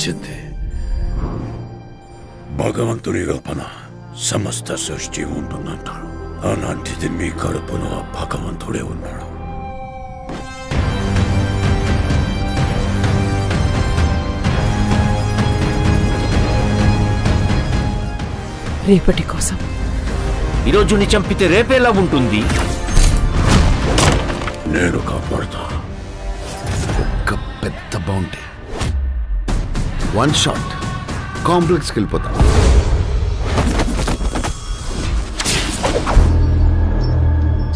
వచ్చింది. భగవంతుని కల్పన సమస్త సృష్టి ఉంటుందంటారు. అలాంటిది మీ కడుపులో భగవంతుడే ఉన్నాడు. రేపటి కోసం ఈరోజుని చంపితే రేపేలా ఉంటుంది? నేను కాపాడుతా. ఒక పెద్ద బౌంటీ, 1 షాట్ కాంప్లెక్స్కి వెళ్ళిపోతా.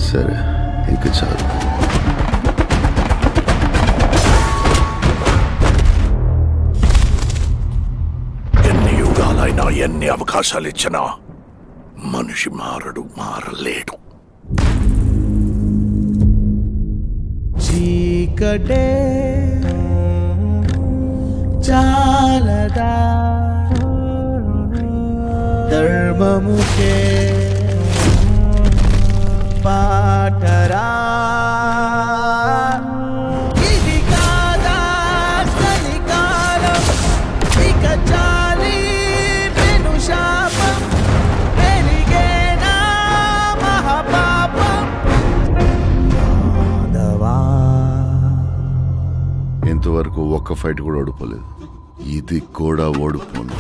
సరే, ఇంక చాలు. ఎన్ని యుగాలైనా ఎన్ని అవకాశాలు ఇచ్చినా మనిషి మారలేడు. చీకటే చాలదా ధర్మముకే పాఠరా ఇది కాదా కలికాలం ఇక చాలి పెను శాపం పెరిగేనా మహాపాపం మాధవా. ఇంతవరకు ఒక్క ఫైట్ కూడా ఓడిపోలేదు, ఇది కూడా ఓడిపోను.